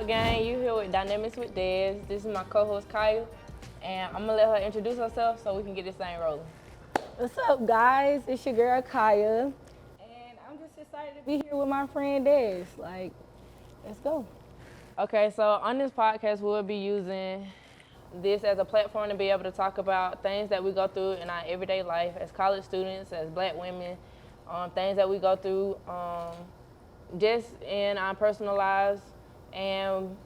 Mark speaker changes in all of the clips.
Speaker 1: up, gang? You here with Dynamics with Des. This is my co-host Kaya, and I'm gonna let her introduce herself so we can get this thing rolling.
Speaker 2: What's up, guys? It's your girl Kaya, and I'm just excited to be here with my friend Des. Let's go.
Speaker 1: Okay, so on this podcast, we'll be using this as a platform to be able to talk about things that we go through in our everyday life as college students, as Black women, things that we go through just in our personal lives, and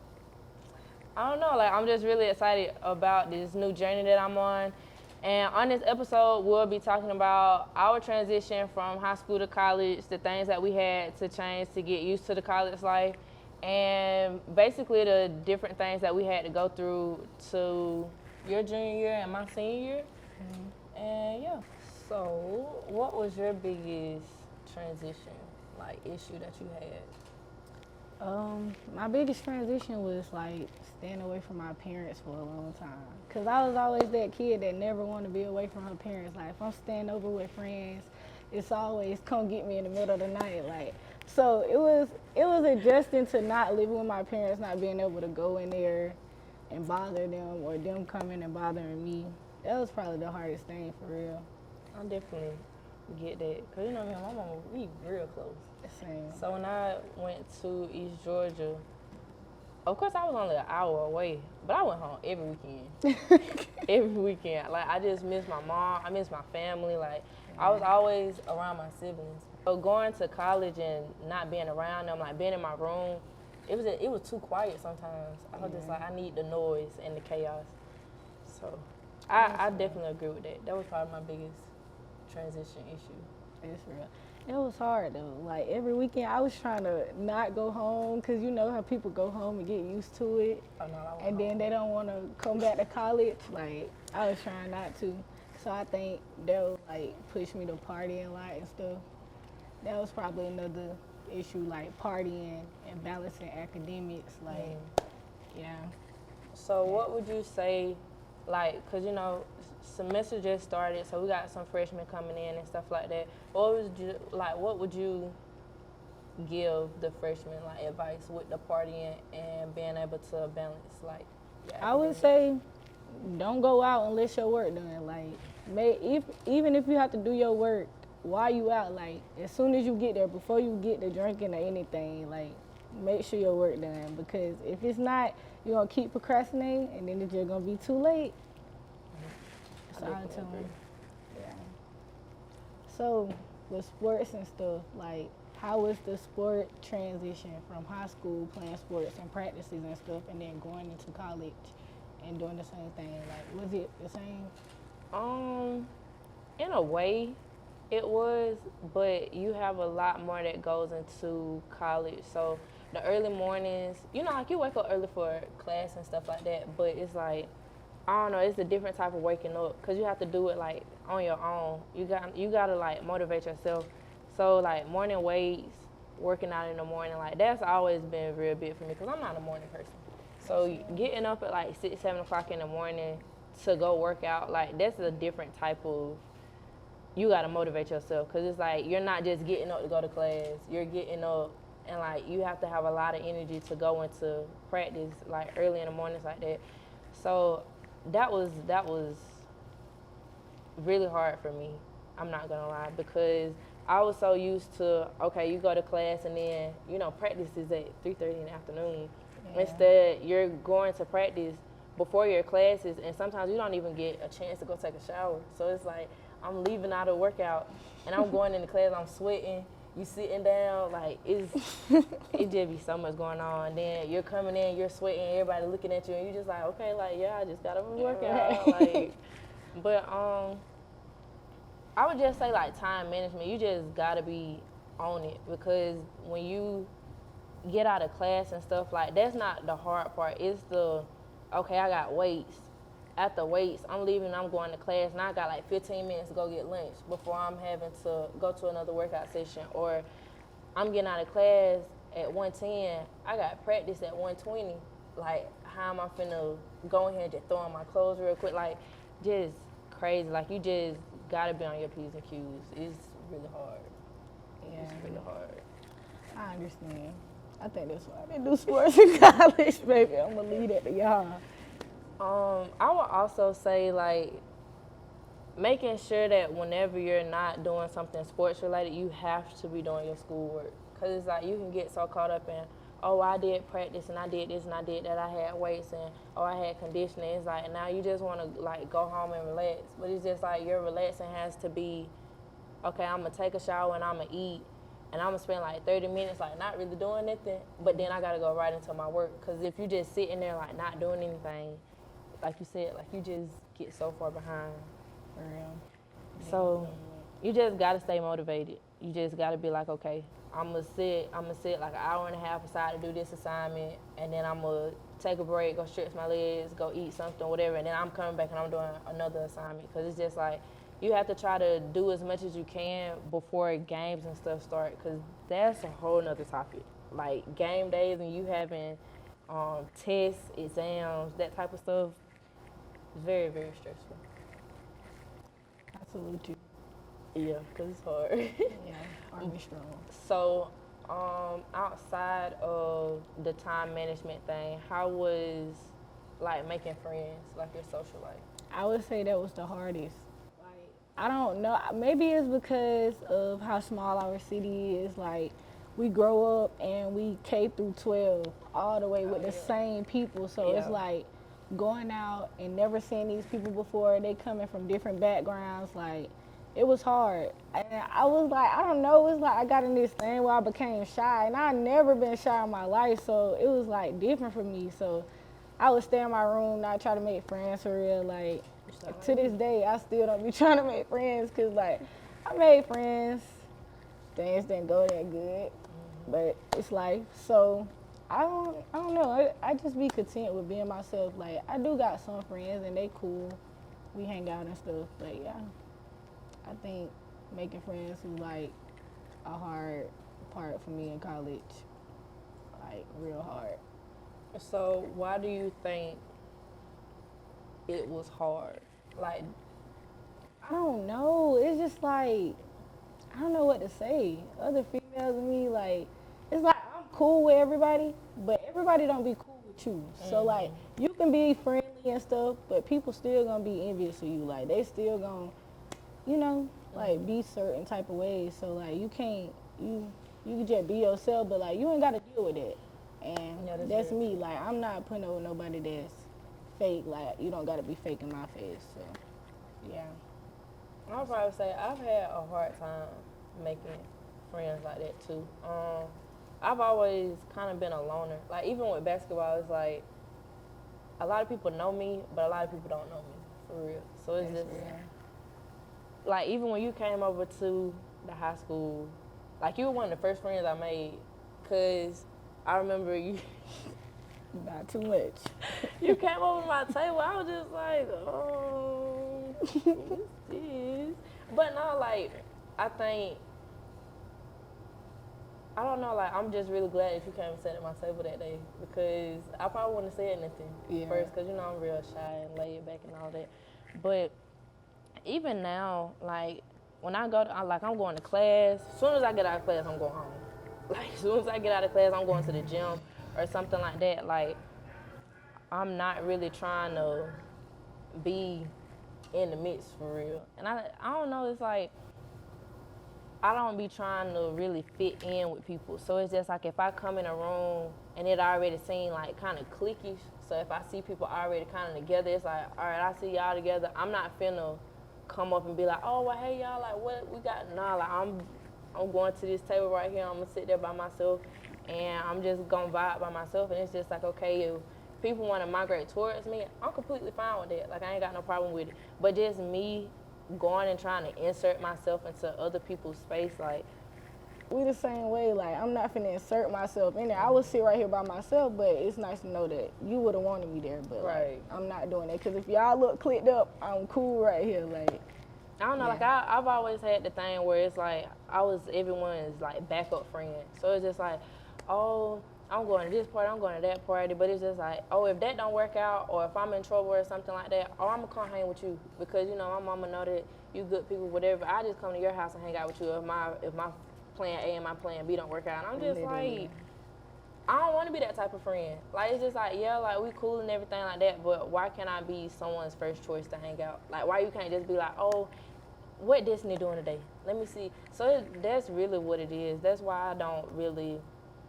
Speaker 1: I don't know, I'm just really excited about this new journey that I'm on. And on this episode, we'll be talking about our transition from high school to college, the things that we had to change to get used to the college life, and basically the different things that we had to go through to your junior year and my senior year. And yeah. So, what was your biggest transition, issue that you had?
Speaker 2: My biggest transition was staying away from my parents for a long time. Cause I was always that kid that never wanted to be away from her parents. Like if I'm staying over with friends, it's always come get me in the middle of the night. So it was adjusting to not living with my parents, not being able to go in there and bother them or them coming and bothering me. That was probably the hardest thing for real.
Speaker 1: I definitely get that, cause me and my mama, we real close.
Speaker 2: Same.
Speaker 1: So when I went to East Georgia, of course I was only an hour away, but I went home every weekend. Every weekend. I just miss my mom, I miss my family. I was always around my siblings. So going to college and not being around them, being in my room, it was too quiet sometimes. I was just I need the noise and the chaos. So I definitely agree with that. That was probably my biggest transition issue.
Speaker 2: It's real. It was hard though. Every weekend I was trying to not go home because you know how people go home and get used to it.
Speaker 1: Oh, no,
Speaker 2: and then they don't want to come back to college. I was trying not to. So I think that would push me to party a lot and stuff. That was probably another issue, partying and balancing academics. Yeah.
Speaker 1: So what would you say, cause semester just started, so we got some freshmen coming in and stuff like that. What would you give the freshmen advice with the partying and being able to balance
Speaker 2: I would say don't go out unless your work done. Even if you have to do your work while you out, as soon as you get there, before you get to drinking or anything, make sure your work done, because if it's not, you're gonna keep procrastinating and then it's just gonna be too late. So I tell them. Yeah. So with sports and stuff, how was the sport transition from high school playing sports and practices and stuff, and then going into college and doing the same thing? Was it the same?
Speaker 1: In a way, it was, but you have a lot more that goes into college. So the early mornings, you wake up early for class and stuff like that, but it's I don't know, it's a different type of waking up, because you have to do it on your own. You gotta motivate yourself. So morning weights, working out in the morning, that's always been real big for me, because I'm not a morning person. So getting up at 6, 7 o'clock in the morning to go work out, that's a different type of, you gotta motivate yourself, because it's you're not just getting up to go to class, you're getting up and you have to have a lot of energy to go into practice early in the mornings like that. So that was really hard for me, I'm not gonna lie, because I was so used to, okay, you go to class and then, practice is at 3:30 in the afternoon. Yeah. Instead, you're going to practice before your classes, and sometimes you don't even get a chance to go take a shower. So it's I'm leaving out of workout and I'm going into class, I'm sweating, you sitting down, it just be so much going on. Then you're coming in, you're sweating, everybody looking at you, and you just okay, yeah, I just got over workout. But I would just say time management, you just gotta be on it, because when you get out of class and stuff, that's not the hard part. It's okay, I got weights. After weights, I'm leaving, I'm going to class, and I got 15 minutes to go get lunch before I'm having to go to another workout session. Or I'm getting out of class at 1:10, I got practice at 1:20. How am I finna go in here and just throw on my clothes real quick? Just crazy. You just gotta be on your P's and Q's. It's really hard.
Speaker 2: Yeah.
Speaker 1: It's really hard.
Speaker 2: I understand. I think that's why I didn't do sports in college, baby. I'm gonna leave that to y'all.
Speaker 1: I would also say like making sure that whenever you're not doing something sports related, you have to be doing your schoolwork. Cause it's like you can get so caught up in, oh, I did practice and I did this and I did that. I had weights and oh, I had conditioning. It's like now you just want to like go home and relax. But it's just like your relaxing has to be, okay, I'm gonna take a shower and I'm gonna eat. And I'm gonna spend like 30 minutes like not really doing nothing, but then I gotta go right into my work. Cause if you just sitting there like not doing anything, like you said, like you just get so far behind.
Speaker 2: For real.
Speaker 1: So you just gotta stay motivated. You just gotta be like, okay, I'm gonna sit like an hour and a half aside to do this assignment, and then I'm gonna take a break, go stretch my legs, go eat something, whatever, and then I'm coming back and I'm doing another assignment. Cause it's just like you have to try to do as much as you can before games and stuff start, cause that's a whole nother topic. Like game days and you having tests, exams, that type of stuff, is very, very stressful.
Speaker 2: I salute you.
Speaker 1: Yeah, cause it's hard.
Speaker 2: Yeah, Army strong.
Speaker 1: So, outside of the time management thing, how was like making friends, like your social life?
Speaker 2: I would say that was the hardest. Like, I don't know. Maybe it's because of how small our city is. Like, we grow up and we K through 12 all the way with the same people. So it's like going out and never seeing these people before. They coming from different backgrounds. Like, it was hard. And I was like, I don't know. It's like I got in this thing where I became shy. And I never been shy in my life. So it was like different for me. So I would stay in my room, not try to make friends for real. Like, to this day, I still don't be trying to make friends because, like, I made friends. Things didn't go that good, but it's life. So I don't know. I just be content with being myself. Like, I do got some friends and they cool. We hang out and stuff. But yeah, I think making friends was like a hard part for me in college. Like, real hard.
Speaker 1: So, why do you think it was hard? Like,
Speaker 2: I don't know. It's just like, I don't know what to say. Other females and me, like, it's like I'm cool with everybody, but everybody don't be cool with you. So like, you can be friendly and stuff, but people still gonna be envious of you. Like, they still gonna, you know, like be certain type of ways. So like, you can't, you can just be yourself, but like, you ain't gotta deal with it. And that's me. Like, I'm not putting up with nobody that's fake. Like, you don't gotta be fake in my face. So yeah.
Speaker 1: I'll probably say I've had a hard time making friends like that too. I've always kind of been a loner. Like, even with basketball, it's like a lot of people know me, but a lot of people don't know me for real. So it's just like, even when you came over to the high school, like, you were one of the first friends I made, cause I remember you.
Speaker 2: Not too much.
Speaker 1: You came over to my table. I was just like, oh, what's this? But no, like, I think, I don't know, like, I'm just really glad that you came and sat at my table that day, because I probably wouldn't have said nothing first, because, you know, I'm real shy and laid back and all that. But even now, like, when I go to, I'm going to class. As soon as I get out of class, I'm going home. Like, as soon as I get out of class, I'm going to the gym or something like that. Like, I'm not really trying to be in the mix for real. And I don't know, it's like, I don't be trying to really fit in with people. So it's just like, if I come in a room and it already seemed like kind of cliquish, so if I see people already kind of together, it's like, all right, I see y'all together. I'm not finna come up and be like, oh, well, hey, y'all, like, what we got? Nah, like, I'm going to this table right here. I'm gonna sit there by myself, and I'm just gonna vibe by myself. And it's just like, okay, if people want to migrate towards me, I'm completely fine with that. Like, I ain't got no problem with it. But just me going and trying to insert myself into other people's space, like,
Speaker 2: We the same way. Like, I'm not finna insert myself in there. I would sit right here by myself, but it's nice to know that you would have wanted me there. But like, I'm not doing that, because if y'all look clicked up, I'm cool right here. Like,
Speaker 1: I don't know, like, I've always had the thing where it's like, I was everyone's, like, backup friend. So it's just like, oh, I'm going to this party, I'm going to that party, but it's just like, oh, if that don't work out, or if I'm in trouble or something like that, oh, I'm going to come hang with you, because, you know, my mama know that you good people, whatever. I just come to your house and hang out with you if my plan A and my plan B don't work out. And I'm just like, I don't want to be that type of friend. Like, it's just like, yeah, like, we cool and everything like that, but why can't I be someone's first choice to hang out? Like, why you can't just be like, oh, what Destiny doing today? Let me see. So that's really what it is. That's why I don't really,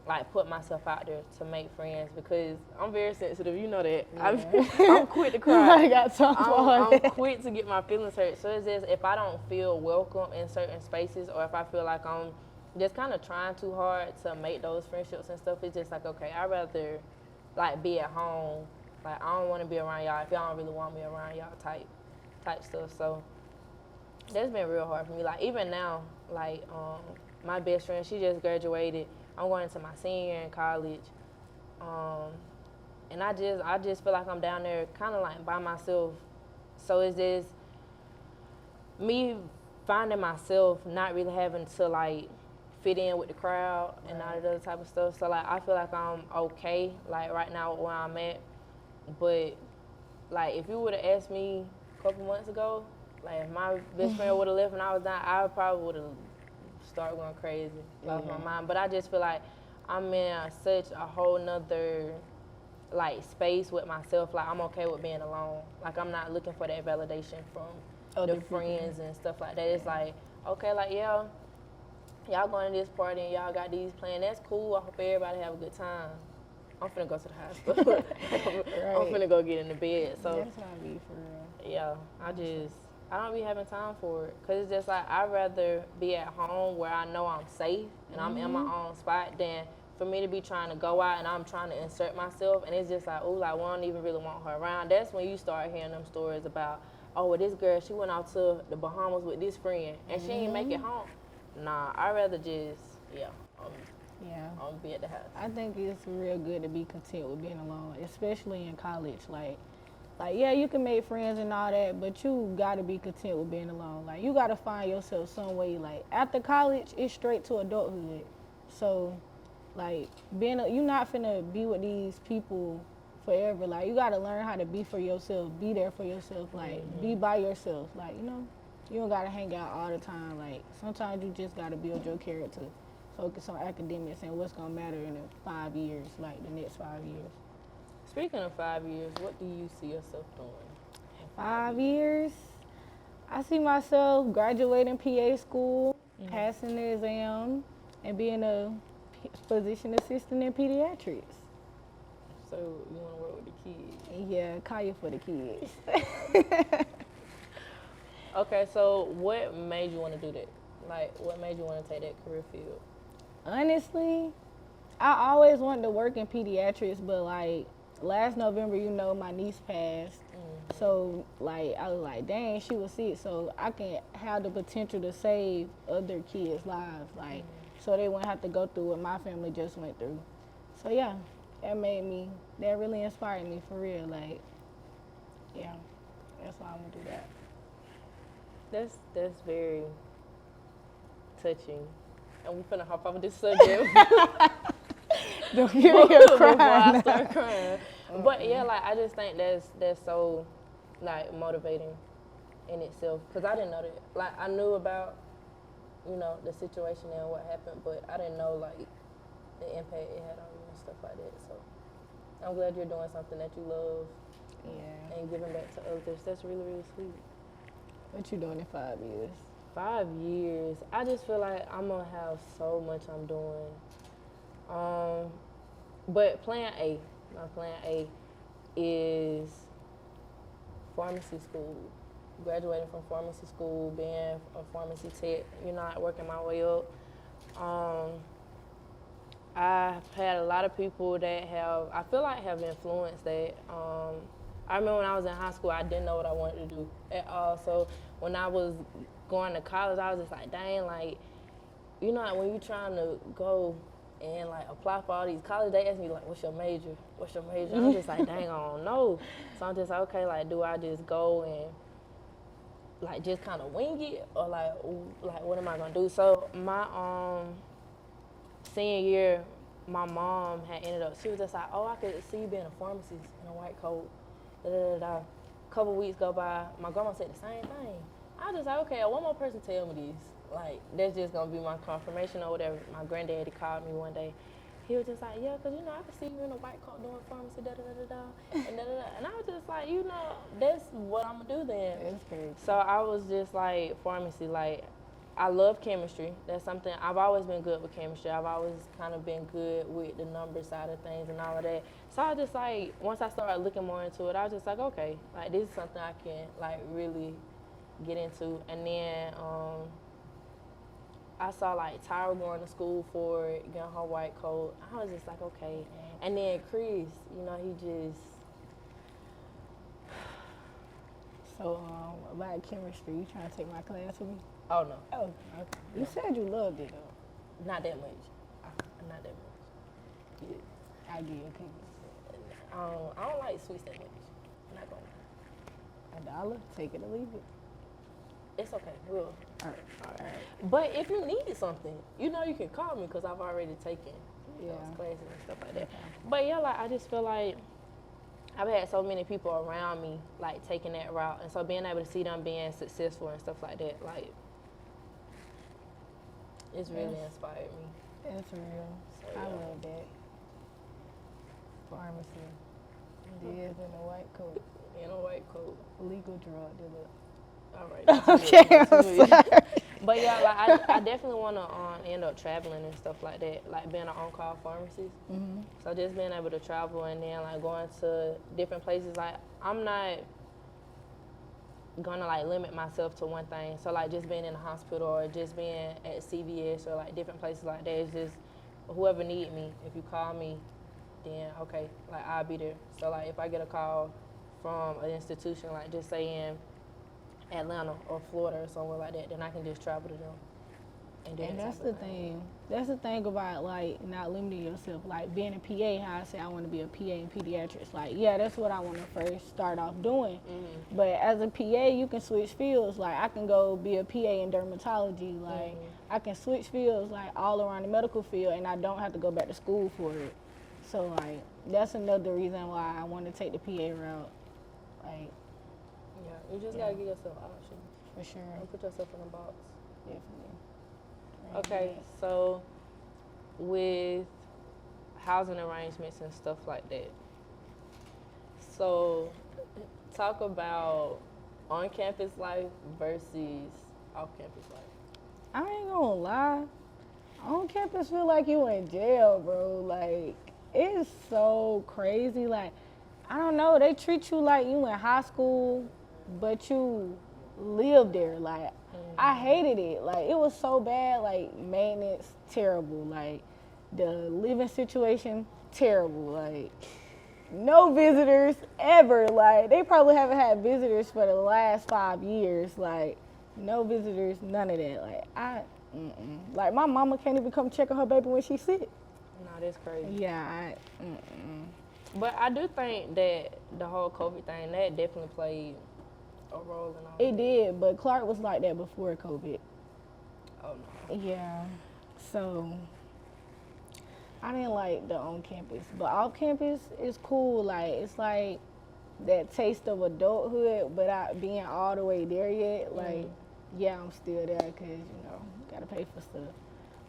Speaker 1: like, put myself out there to make friends, because I'm very sensitive. You know that.
Speaker 2: Yeah.
Speaker 1: I'm quick to cry.
Speaker 2: Nobody got time for all
Speaker 1: I'm
Speaker 2: that.
Speaker 1: quick to get my feelings hurt. So it's just, if I don't feel welcome in certain spaces, or if I feel like I'm just kind of trying too hard to make those friendships and stuff, it's just like, okay, I'd rather, like, be at home. Like, I don't want to be around y'all if y'all don't really want me around y'all type stuff. So that's been real hard for me. Like, even now, like, my best friend, she just graduated. I'm going into my senior year in college. And I just feel like I'm down there kind of like by myself. So it's just me finding myself not really having to, like, fit in with the crowd and all that other type of stuff. So, like, I feel like I'm okay, like, right now where I'm at. But, like, if you would have asked me a couple months ago, like, if my best friend would have left and I was down, I probably would have started going crazy, lost my mind. But I just feel like I'm in such a whole nother, like, space with myself. Like, I'm okay with being alone. Like, I'm not looking for that validation from the friends and stuff like that. It's like, okay, like, yeah, y'all going to this party and y'all got these plans. That's cool. I hope everybody have a good time. I'm finna go to the hospital. I'm finna go get in the bed. So
Speaker 2: That's how I be for real.
Speaker 1: yeah, I don't be having time for it. Cause it's just like, I'd rather be at home where I know I'm safe and I'm in my own spot than for me to be trying to go out and I'm trying to insert myself, and it's just like, ooh, like, we don't even really want her around. That's when you start hearing them stories about, oh, well, this girl, she went out to the Bahamas with this friend and she ain't make it home. Nah, I'd rather just, I'm be at the house.
Speaker 2: I think it's real good to be content with being alone, especially in college. Like, yeah, you can make friends and all that, but you gotta be content with being alone. Like, you gotta find yourself some way. Like, after college, it's straight to adulthood. So, like, you're not finna be with these people forever. Like, you gotta learn how to be for yourself, be there for yourself. Like, be by yourself. Like, you don't gotta hang out all the time. Like, sometimes you just gotta build your character. Focus on academics and what's gonna matter in the 5 years, like the next 5 years.
Speaker 1: Speaking of 5 years, what do you see yourself doing?
Speaker 2: 5 years, I see myself graduating PA school, passing the exam, and being a physician assistant in pediatrics.
Speaker 1: So you want to work with the kids?
Speaker 2: Yeah, Kaya for the kids.
Speaker 1: Okay, so what made you want to do that? Like, what made you want to take that career field?
Speaker 2: Honestly, I always wanted to work in pediatrics, but, like, last November, my niece passed. So, like, I was like, dang, she was sick. So I can have the potential to save other kids' lives, like, so they wouldn't have to go through what my family just went through. So, yeah, that really inspired me for real. Like, yeah, that's why I'm gonna do that.
Speaker 1: That's very touching. And we're finna hop off of this subject.
Speaker 2: Don't hear you crying.
Speaker 1: Before I start crying. But yeah, like, I just think that's so, like, motivating in itself. Cause I didn't know that. Like, I knew about, the situation and what happened, but I didn't know, like, the impact it had on you and stuff like that. So I'm glad you're doing something that you love.
Speaker 2: Yeah.
Speaker 1: And giving back to others. That's really, really sweet.
Speaker 2: What you doing in 5 years?
Speaker 1: 5 years. I just feel like I'm gonna have so much I'm doing. But my plan A is pharmacy school. Graduating from pharmacy school, being a pharmacy tech, working my way up. I've had a lot of people that have influenced that. I remember when I was in high school, I didn't know what I wanted to do at all. So when I was going to college, I was just like, dang, like, like, when you're trying to go and, like, apply for all these colleges, they ask me, like, what's your major? I'm just like, dang, I don't know. So I'm just like, okay, like, do I just go and, like, just kind of wing it, or like, what am I gonna do? So my senior year, my mom had ended up, she was just like, oh, I could see you being a pharmacist in a white coat. A couple weeks go by, my grandma said the same thing. I was just like, okay, one more person tell me this. Like, that's just gonna be my confirmation or whatever. My granddaddy called me one day. he was just like, yeah, because, you know, I can see you in a white coat doing pharmacy, da-da-da-da-da, and da-da-da. And I was just like, you know, that's what I'm going to do then.
Speaker 2: That's crazy.
Speaker 1: So I was just like, pharmacy, like, I love chemistry. That's something, I've always been good with chemistry. I've always kind of been good with the number side of things and all of that. So I was just like, once I started looking more into it, I was just like, okay, like, this is something I can, like, really get into. And then I saw like Tyra going to school for it, getting her white coat. I was just like, okay. And then Chris, you know, he just.
Speaker 2: So, about chemistry, you trying to take my class with me?
Speaker 1: Oh no,
Speaker 2: Oh, okay. You said you loved it though.
Speaker 1: not that much. Not that much. Yeah.
Speaker 2: I did, okay.
Speaker 1: I don't like sweets that much. I'm not gonna lie.
Speaker 2: $1, take it or leave it.
Speaker 1: It's okay. We'll.
Speaker 2: All right.
Speaker 1: But if you need something, you know, you can call me because I've already taken
Speaker 2: Yeah.
Speaker 1: those classes and stuff like that. But yeah, like I just feel like I've had so many people around me like taking that route, and so being able to see them being successful and stuff like that, like it's really inspired me.
Speaker 2: That's real.
Speaker 1: So,
Speaker 2: I
Speaker 1: yeah.
Speaker 2: love that. Pharmacy. Diaz in a white coat.
Speaker 1: In a white coat.
Speaker 2: Legal drug dealer.
Speaker 1: All right.
Speaker 2: Okay, I'm sorry.
Speaker 1: But yeah, like I definitely want to end up traveling and stuff like that, like being an on-call pharmacist.
Speaker 2: Mm-hmm.
Speaker 1: So just being able to travel and then like going to different places. Like I'm not gonna like limit myself to one thing. So like just being in the hospital or just being at CVS or like different places like that. It's just whoever need me. If you call me, then okay, like I'll be there. So like if I get a call from an institution, like just say in Atlanta or Florida or somewhere like that, then I can just travel to them.
Speaker 2: And that's the thing. That's the thing about like not limiting yourself. Like being a PA, how I say I want to be a PA in pediatrics. Like yeah, that's what I want to first start off doing.
Speaker 1: Mm-hmm.
Speaker 2: But as a PA, you can switch fields. Like I can go be a PA in dermatology. Like I can switch fields like all around the medical field, and I don't have to go back to school for it. So like that's another reason why I want to take the PA route. Like
Speaker 1: Yeah, you just gotta give yourself options.
Speaker 2: for sure,
Speaker 1: Don't put yourself in a box.
Speaker 2: definitely.
Speaker 1: Okay, so with housing arrangements and stuff like that. So talk about on-campus life versus off-campus life.
Speaker 2: I ain't gonna lie. On campus feel like you in jail, bro. Like, it's so crazy. Like, I don't know. They treat you like you in high school, but you live there. Like, I hated it. Like, it was so bad. Like, maintenance, terrible. Like, the living situation, terrible. Like, no visitors ever. Like, they probably haven't had visitors for the last 5 years. Like, no visitors, none of that. Like, like my mama can't even come check on her baby when she's sick.
Speaker 1: No, that's crazy.
Speaker 2: Yeah,
Speaker 1: But I do think that the whole COVID thing, that definitely played a role in all
Speaker 2: it
Speaker 1: of
Speaker 2: did, but Clark was like that before COVID.
Speaker 1: Oh, no.
Speaker 2: Yeah, so I didn't like the on campus, but off campus is cool. Like it's like that taste of adulthood, but not being all the way there yet. Like, yeah, I'm still there because you know gotta pay for stuff,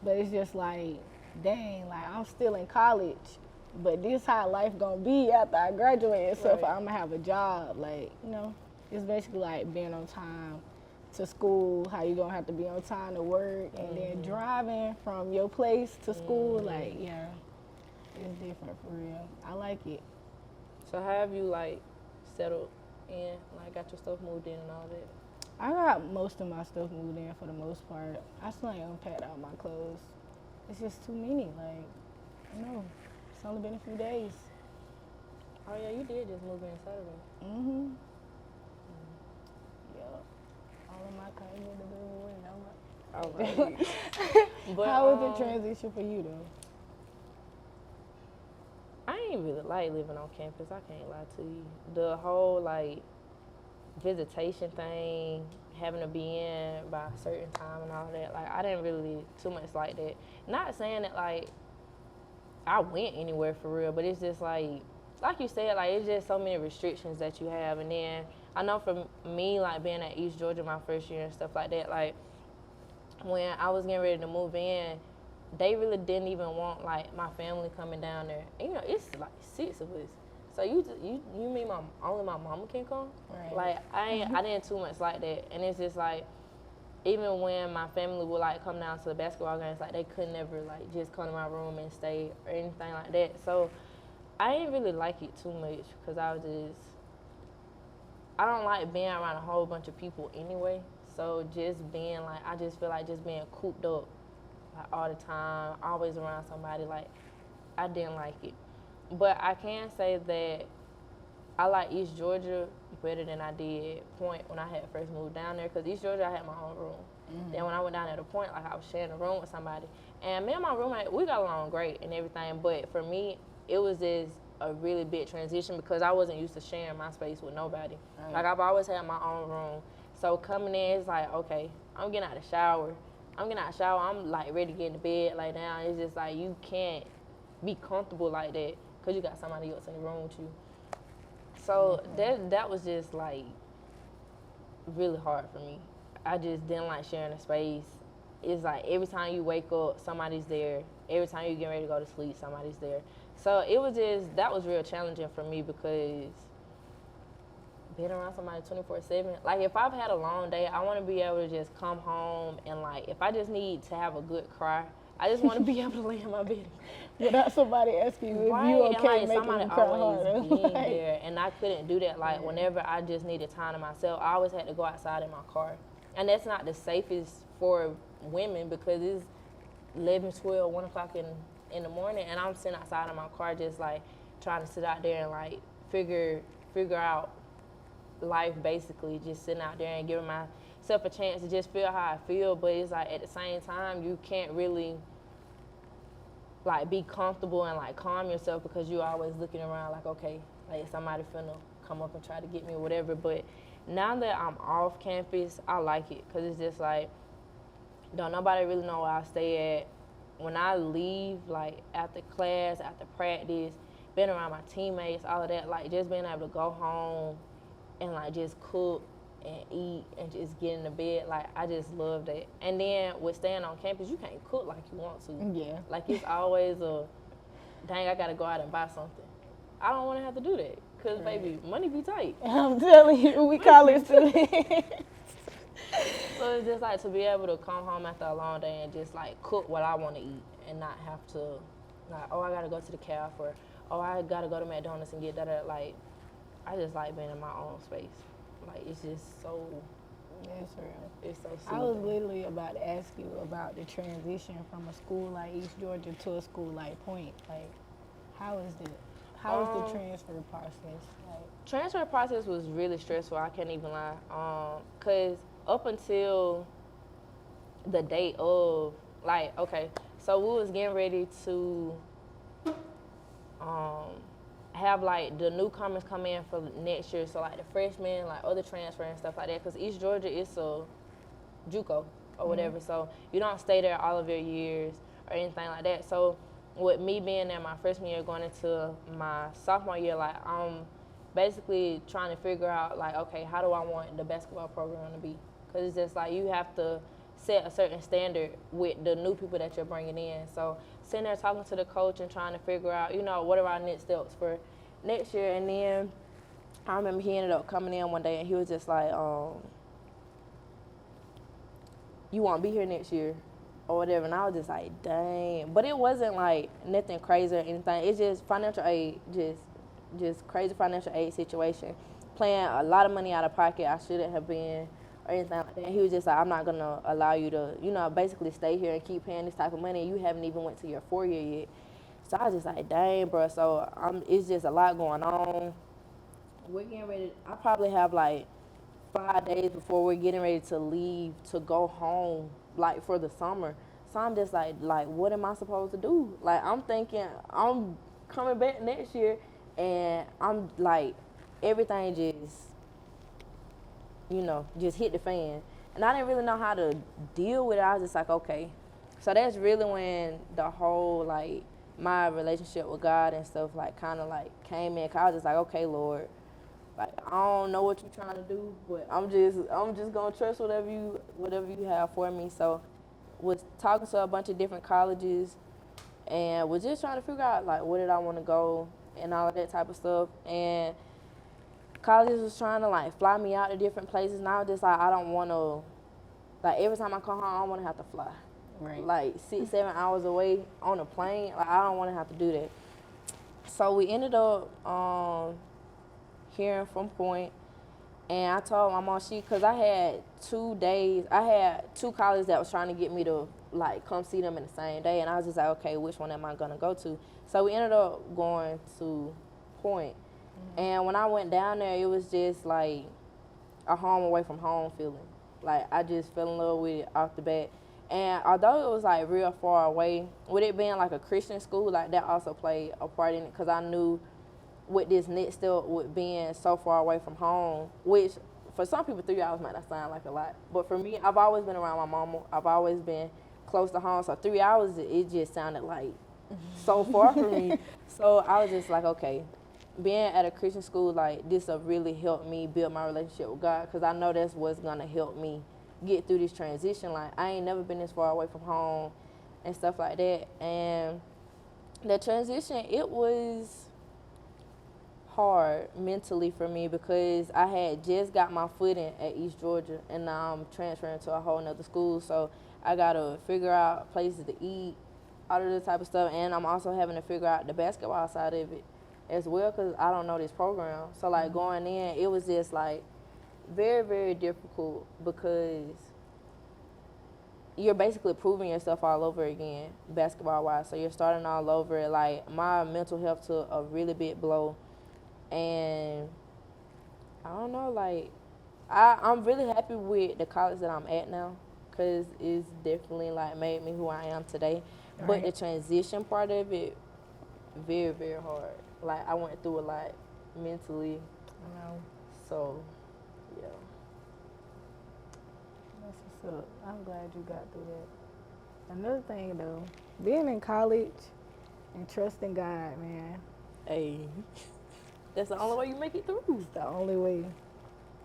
Speaker 2: but it's just like, dang, like I'm still in college, but this how life gonna be after I graduate and stuff.
Speaker 1: Right.
Speaker 2: I'm gonna have a job, like you know, it's basically like being on time to school, how you gonna have to be on time to work, and then driving from your place to school, like, yeah, it's different for real. I like it.
Speaker 1: So how have you, like, settled in, like, got your stuff moved in and all that?
Speaker 2: I got most of my stuff moved in for the most part. I still ain't unpacked all my clothes. It's just too many, like, I don't know. It's only been a few days.
Speaker 1: Oh, yeah, you did just move in Saturday.
Speaker 2: Mm-hmm. Yup. All of my clothes are delivered away.
Speaker 1: All right. But,
Speaker 2: How was the transition for you, though?
Speaker 1: I ain't really like living on campus. I can't lie to you. The whole like visitation thing, having to be in by a certain time and all that. Like I didn't really too much like that. Not saying that like I went anywhere for real, but it's just like you said, like it's just so many restrictions that you have. And then I know for me, like being at East Georgia my first year and stuff like that, like when I was getting ready to move in, they really didn't even want like my family coming down there. And, you know, it's like 6 of us. So you mean only my mama can come?
Speaker 2: Right.
Speaker 1: Like I didn't too much like that. And it's just like, even when my family would like come down to the basketball games, like they could never like just come to my room and stay or anything like that. So I didn't really like it too much because I don't like being around a whole bunch of people anyway. So just being like, I just feel like just being cooped up like all the time, always around somebody, like I didn't like it. But I can say that I like East Georgia better than I did Point when I had first moved down there, because East Georgia I had my own room. Then when I went down there to Point, like I was sharing a room with somebody, and me and my roommate, we got along great and everything, but for me it was just a really big transition because I wasn't used to sharing my space with nobody. Right. Like I've always had my own room, so coming in, it's like, okay, I'm getting out of the shower, I'm like ready to get in the bed, lay down. It's just like you can't be comfortable like that because you got somebody else in the room with you. So that was just like really hard for me. I just didn't like sharing a space. It's like every time you wake up, somebody's there. Every time you get ready to go to sleep, somebody's there. So it was just, that was real challenging for me because being around somebody 24/7, like if I've had a long day, I want to be able to just come home and like if I just need to have a good cry, I just want to be able to lay in my bed
Speaker 2: without somebody asking you if you okay,
Speaker 1: and like
Speaker 2: making
Speaker 1: somebody
Speaker 2: you cry
Speaker 1: always
Speaker 2: harder.
Speaker 1: being there, and I couldn't do that. Like whenever I just needed time to myself, I always had to go outside in my car, and that's not the safest for women because it's 11, 12, 1 o'clock in the morning, and I'm sitting outside in my car just like trying to sit out there and like figure out life, basically just sitting out there and giving myself a chance to just feel how I feel. But it's like at the same time you can't really like be comfortable and like calm yourself because you're always looking around like, okay, like somebody finna come up and try to get me or whatever. But now that I'm off campus, I like it because it's just like, don't nobody really know where I stay at. When I leave, like after class, after practice, being around my teammates, all of that, like just being able to go home and like just cook and eat and just get in the bed, like I just love that. And then with staying on campus, you can't cook like you want to.
Speaker 2: Yeah.
Speaker 1: Like it's always dang, I gotta go out and buy something. I don't want to have to do that because baby, money be tight.
Speaker 2: I'm telling you, we college students.
Speaker 1: So it's just like to be able to come home after a long day and just like cook what I want to eat and not have to like, oh, I gotta go to the cafe, or oh, I gotta go to McDonald's and get that. Like I just like being in my own space. Like it's just so.
Speaker 2: That's real.
Speaker 1: It's so soothing.
Speaker 2: I was literally about to ask you about the transition from a school like East Georgia to a school like Point. Like, how is it? How is the transfer process? Like,
Speaker 1: transfer process was really stressful. I can't even lie. Cause up until the day of, like, okay, so we was getting ready to have like the newcomers come in for next year. So like the freshmen, like other transfer and stuff like that. Cause East Georgia is a JUCO or whatever. So you don't stay there all of your years or anything like that. So with me being there my freshman year going into my sophomore year, like I'm basically trying to figure out like, okay, how do I want the basketball program to be? Cause it's just like you have to set a certain standard with the new people that you're bringing in. So sitting there talking to the coach and trying to figure out, you know, what are our next steps for next year. And then I remember he ended up coming in one day and he was just like, you won't be here next year or whatever. And I was just like, dang. But it wasn't like nothing crazy or anything. It's just financial aid, just crazy financial aid situation. Paying a lot of money out of pocket I shouldn't have been or anything like that. He was just like, I'm not gonna allow you to, you know, basically stay here and keep paying this type of money. You haven't even went to your 4 year yet. So I was just like, dang, bro. So it's just a lot going on. We're getting ready. I probably have like 5 days before we're getting ready to leave to go home, like for the summer. So I'm just like, what am I supposed to do? Like I'm thinking I'm coming back next year, and I'm like, everything just, you know, just hit the fan. And I didn't really know how to deal with it. I was just like, okay. So that's really when the whole, like, my relationship with God and stuff, like, kind of, like, came in. 'Cause I was just like, okay, Lord, like, I don't know what you're trying to do, but I'm just going to trust whatever you have for me. So was talking to a bunch of different colleges and was just trying to figure out like where did I want to go and all of that type of stuff. And colleges was trying to like fly me out to different places, and I was just like, I don't want to, like every time I come home, I don't want to have to fly.
Speaker 2: Right.
Speaker 1: Like 6-7 hours away on a plane, like I don't want to have to do that. So we ended up hearing from Point, and I told my mom because I had 2 days, I had 2 colleges that was trying to get me to like come see them in the same day, and I was just like, okay, which one am I gonna go to? So we ended up going to Point, and when I went down there, it was just like a home away from home feeling. Like I just fell in love with it off the bat. And although it was like real far away, with it being like a Christian school, like that also played a part in it, because I knew with this next step with being so far away from home, which for some people 3 hours might not sound like a lot, but for me, I've always been around my mama. I've always been close to home, so 3 hours it just sounded like so far from me. So I was just like, okay, being at a Christian school, like this will really help me build my relationship with God, because I know that's what's gonna help me get through this transition. Like I ain't never been this far away from home and stuff like that. And the transition, it was hard mentally for me, because I had just got my footing at East Georgia, and now I'm transferring to a whole nother school. So I gotta figure out places to eat, all of this type of stuff, and I'm also having to figure out the basketball side of it as well, because I don't know this program. So like going in, it was just like very, very difficult, because you're basically proving yourself all over again, basketball wise. So you're starting all over. Like my mental health took a really big blow, and I don't know, like I'm really happy with the college that I'm at now, because it's definitely like made me who I am today.
Speaker 2: Right.
Speaker 1: But the transition part of it, very, very hard. Like I went through a lot mentally.
Speaker 2: I know.
Speaker 1: So yeah.
Speaker 2: That's what's up. I'm glad you got through that. Another thing though, being in college and trusting God, man,
Speaker 1: Hey, that's the only way you make it through.
Speaker 2: it's the only way.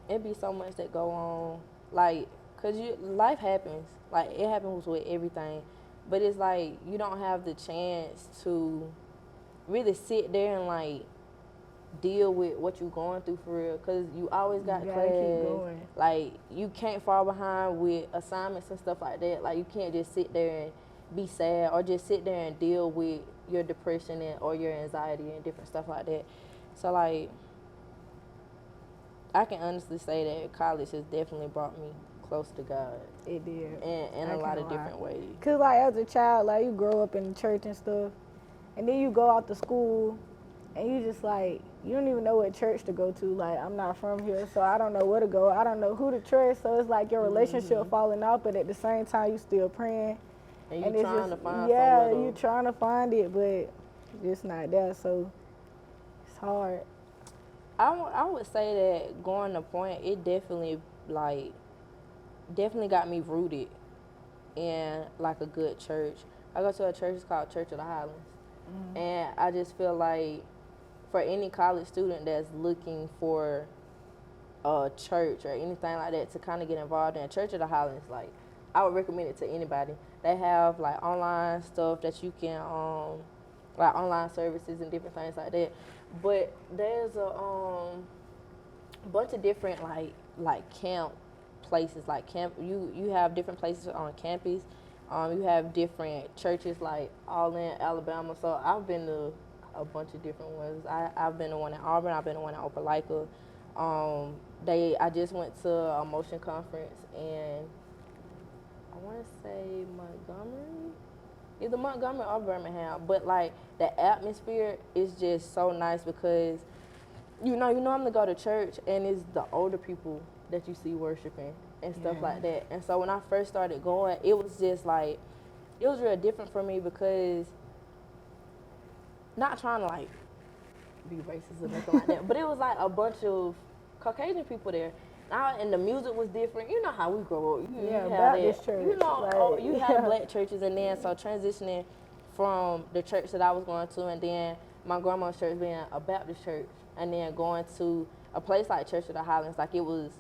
Speaker 1: It be so much that go on, like, cause life happens. Like it happens with everything, but it's like you don't have the chance to really sit there and like deal with what you're going through for real, because you always got
Speaker 2: You
Speaker 1: class.
Speaker 2: gotta keep going.
Speaker 1: Like you can't fall behind with assignments and stuff like that. Like you can't just sit there and be sad, or just sit there and deal with your depression or your anxiety and different stuff like that. So like I can honestly say that college has definitely brought me close to God
Speaker 2: It did.
Speaker 1: in a lot of different ways.
Speaker 2: Cause like as a child, like you grow up in the church and stuff, and then you go out to school, and you just like, you don't even know what church to go to. Like I'm not from here, so I don't know where to go. I don't know who to trust. So it's like your relationship falling out, but at the same time you still praying.
Speaker 1: And you
Speaker 2: it's
Speaker 1: trying
Speaker 2: just,
Speaker 1: to find
Speaker 2: yeah,
Speaker 1: somewhere
Speaker 2: you
Speaker 1: to,
Speaker 2: trying to find it, but it's not there. So it's hard.
Speaker 1: I would say that going to Point, it definitely got me rooted in like a good church. I go to a church, it's called Church of the Highlands. And I just feel like for any college student that's looking for a church or anything like that to kind of get involved in, Church of the Highlands, like I would recommend it to anybody. They have like online stuff that you can like online services and different things like that. But there's a bunch of different like camp places, like camp. You have different places on campus. You have different churches like all in Alabama. So I've been to a bunch of different ones. I've been to one in Auburn. I've been to one in Opelika. I just went to a motion conference in, I want to say Montgomery, either Montgomery or Birmingham. But like the atmosphere is just so nice, because you normally go to church and it's the older people that you see worshiping and stuff like that. And so when I first started going, it was just like, it was real different for me, because not trying to like be racist or nothing like that, but it was like a bunch of Caucasian people there. And the music was different. You know how we grow up. You have
Speaker 2: Baptist
Speaker 1: that,
Speaker 2: church.
Speaker 1: you know,
Speaker 2: like,
Speaker 1: you have black churches, and then so transitioning from the church that I was going to, and then my grandma's church being a Baptist church, and then going to a place like Church of the Highlands, like it was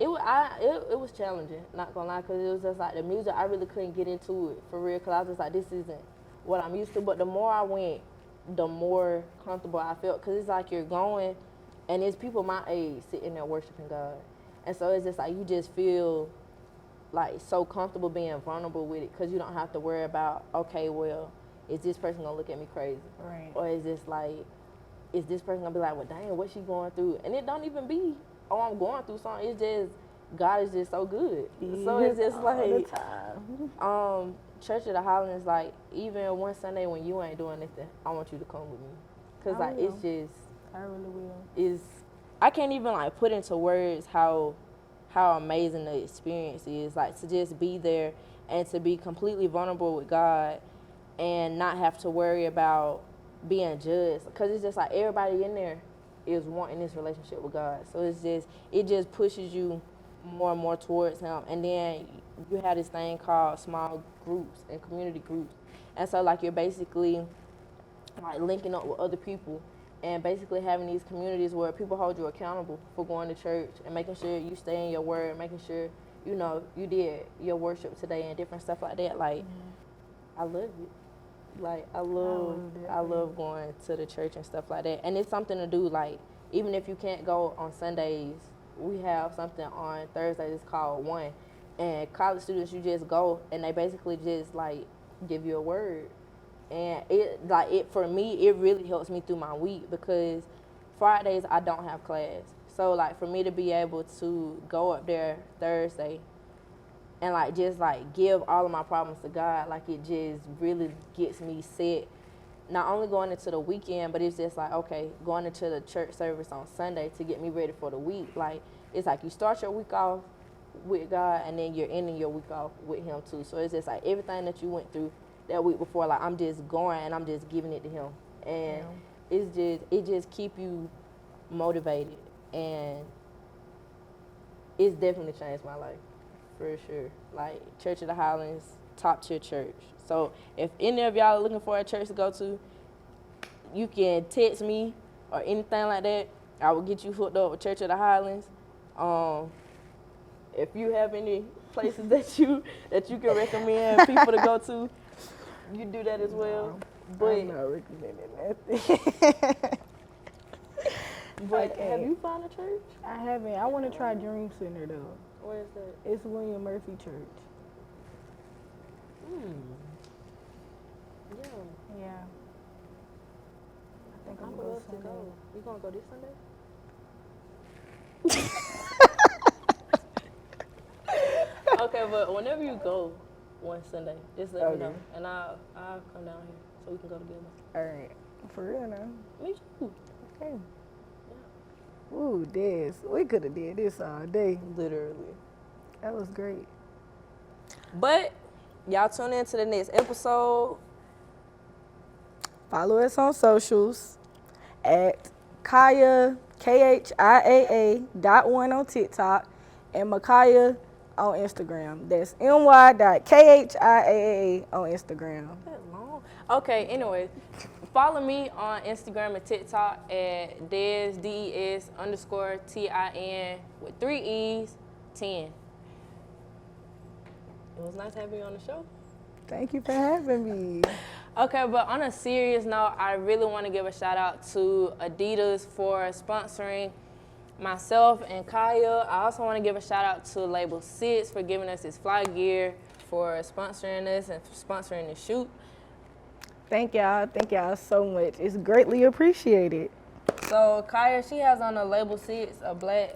Speaker 1: it was challenging, not gonna lie, because it was just like the music, I really couldn't get into it for real, because I was just like, this isn't what I'm used to. But the more I went, the more comfortable I felt, because it's like you're going, and it's people my age sitting there worshiping God. And so it's just like you just feel like so comfortable being vulnerable with it, because you don't have to worry about, okay, well, is this person gonna look at me crazy?
Speaker 2: Right.
Speaker 1: Or is this person gonna be like, well, dang, what's she going through? And it don't even be, oh, I'm going through something. It's just, God is just so good. So it's just
Speaker 2: all
Speaker 1: like,
Speaker 2: the time.
Speaker 1: Church of the Highlands, like, even one Sunday when you ain't doing anything, I want you to come with me. Because, like, it's just,
Speaker 2: I really will.
Speaker 1: I can't even, like, put into words how amazing the experience is. Like, to just be there and to be completely vulnerable with God and not have to worry about being judged. Because it's just like everybody in there is wanting this relationship with God. So it just pushes you more and more towards Him. And then you have this thing called small groups and community groups. And so, like, you're basically, like, linking up with other people and basically having these communities where people hold you accountable for going to church and making sure you stay in your word, making sure, you know, you did your worship today and different stuff like that. Like, I love it. Like, I love going to the church and stuff like that. And it's something to do, like, even if you can't go on Sundays, we have something on Thursdays, it's called One. And college students, you just go and they basically just, like, give you a word. And for me, it really helps me through my week, because Fridays I don't have class. So, like, for me to be able to go up there Thursday and, like, just, like, give all of my problems to God, like, it just really gets me set, not only going into the weekend, but it's just like, okay, going into the church service on Sunday to get me ready for the week. Like, it's like you start your week off with God, and then you're ending your week off with Him too. So it's just like everything that you went through that week before, like, I'm just going and I'm just giving it to Him. And it just keep you motivated, and it's definitely changed my life. For sure. Like, Church of the Highlands, top tier church. So if any of y'all are looking for a church to go to, you can text me or anything like that. I will get you hooked up with Church of the Highlands. If you have any places that you can recommend people to go to, you do that as well.
Speaker 2: No,
Speaker 1: But
Speaker 2: I'm not recommending nothing.
Speaker 1: But have you found a church?
Speaker 2: I haven't. I want to try Dream Center though.
Speaker 1: Where is that?
Speaker 2: It's William Murphy Church.
Speaker 1: Yeah.
Speaker 2: Yeah. I think
Speaker 1: I
Speaker 2: I'm
Speaker 1: would
Speaker 2: going
Speaker 1: love to go. You gonna go this Sunday? Okay, but whenever you go one Sunday, just let me know, and I'll come down here so we can go together.
Speaker 2: All right. For real now.
Speaker 1: Me too.
Speaker 2: Okay. Ooh, Des, we could have did this all day.
Speaker 1: Literally.
Speaker 2: That was great.
Speaker 1: But y'all tune in to the next episode.
Speaker 2: Follow us on socials at Khia, KHIAA.1 on TikTok, and Micaiah on Instagram. That's my.khiaa on Instagram.
Speaker 1: That long. Okay, anyway, follow me on Instagram and TikTok at Des, DES_TIN with 3 E's, 10. It was nice having you on the show.
Speaker 2: Thank you for having me.
Speaker 1: Okay, but on a serious note, I really want to give a shout out to Adidas for sponsoring myself and Kaya. I also want to give a shout out to Label 6 for giving us this fly gear, for sponsoring us and sponsoring the shoot.
Speaker 2: Thank y'all. Thank y'all so much. It's greatly appreciated.
Speaker 1: So Kaya, she has on a Label 6, a black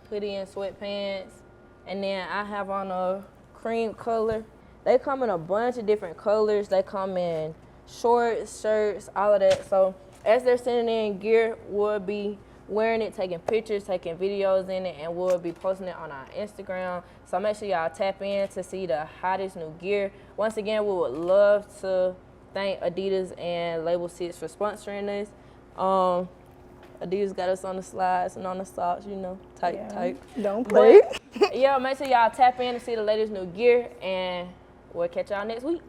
Speaker 1: hoodie and sweatpants. And then I have on a cream color. They come in a bunch of different colors. They come in shorts, shirts, all of that. So as they're sending in gear, we'll be wearing it, taking pictures, taking videos in it, and we'll be posting it on our Instagram. So make sure y'all tap in to see the hottest new gear. Once again, we would love to thank Adidas and Label 6 for sponsoring us. Adidas got us on the slides and on the socks, you know, type.
Speaker 2: Don't play.
Speaker 1: But, yeah, make sure y'all tap in to see the latest new gear, and we'll catch y'all next week.